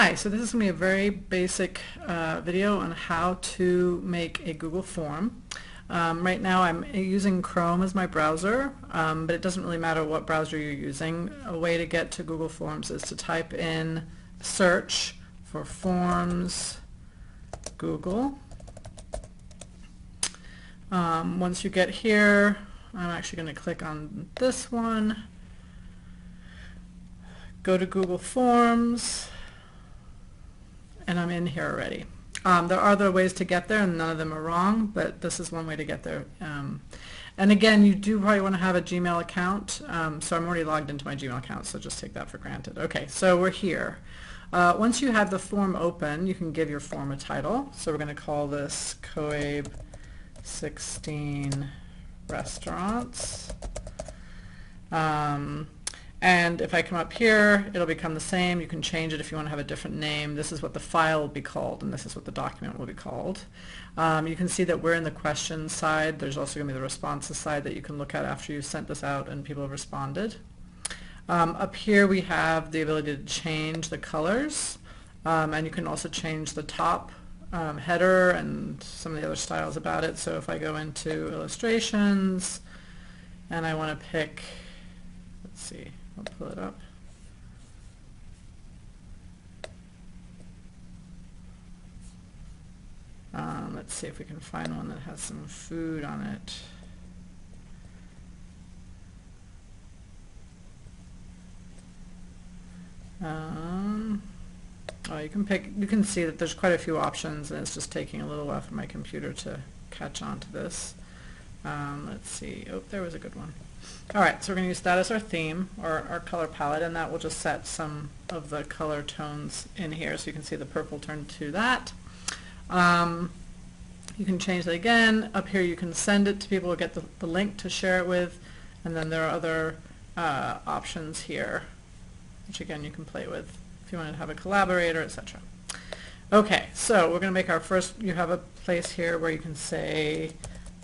Hi, so this is going to be a very basic video on how to make a Google form. Right now I'm using Chrome as my browser, but it doesn't really matter what browser you're using. A way to get to Google Forms is to type in search for Forms Google. Once you get here, I'm actually going to click on this one, go to Google Forms, and I'm in here already. There are other ways to get there, and none of them are wrong, but this is one way to get there. And again, you do probably want to have a Gmail account, so I'm already logged into my Gmail account, so just take that for granted. Okay, so we're here. Once you have the form open, you can give your form a title. So we're going to call this COABE 16 Restaurants. And if I come up here, it'll become the same. You can change it if you want to have a different name. This is what the file will be called, and this is what the document will be called. You can see that we're in the questions side. There's also going to be the responses side that you can look at after you've sent this out and people have responded. Up here we have the ability to change the colors, and you can also change the top header and some of the other styles about it. So if I go into illustrations and I want to pick, let's see, I'll pull it up. Let's see if we can find one that has some food on it. Oh, you can see that there's quite a few options, and it's just taking a little while for my computer to catch on to this. Let's see. Oh, there was a good one. Alright, so we're going to use that as our theme, or our color palette, and that will just set some of the color tones in here, so you can see the purple turned to that. You can change that again. Up here you can send it to people, get the link to share it with, and then there are other options here, which again you can play with if you want to have a collaborator, etc. Okay, so we're going to make our first, you have a place here where you can say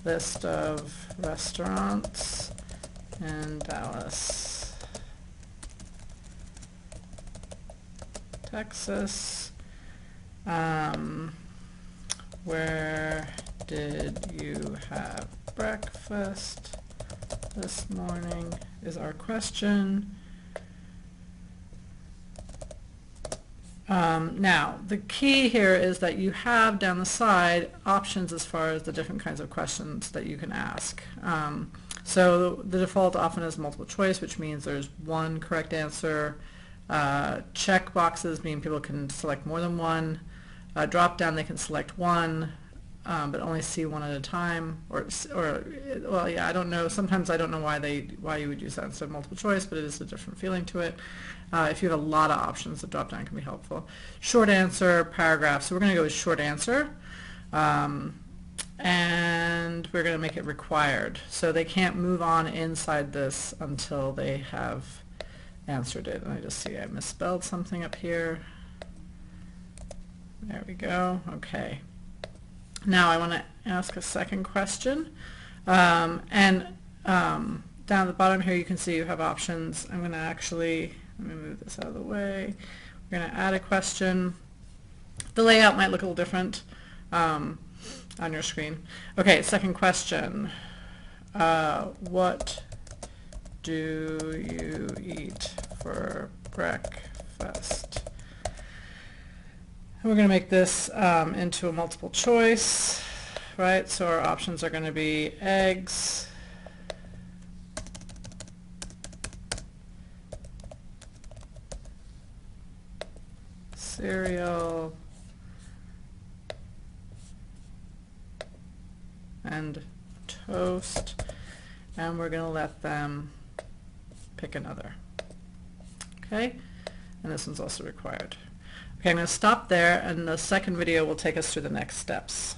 list of restaurants in Dallas, Texas. Where did you have breakfast this morning is our question. Now, the key here is that you have down the side options as far as the different kinds of questions that you can ask. So the default often is multiple choice, which means there's one correct answer. Check boxes mean people can select more than one. Drop down, they can select one, but only see one at a time. Or well, yeah, I don't know. Sometimes I don't know why you would use that instead of multiple choice, but it is a different feeling to it. If you have a lot of options, the drop down can be helpful. Short answer, paragraph. So we're going to go with short answer. And we're going to make it required. So they can't move on inside this until they have answered it. And I just see I misspelled something up here. There we go. Okay. Now I want to ask a second question. Down at the bottom here you can see you have options. I'm going to actually, let me move this out of the way. We're going to add a question. The layout might look a little different on your screen. Okay, second question. What do you eat for breakfast? And we're going to make this into a multiple choice, right? So our options are going to be eggs, cereal, and toast, and we're going to let them pick another. Okay, and this one's also required. Okay, I'm going to stop there, and the second video will take us through the next steps.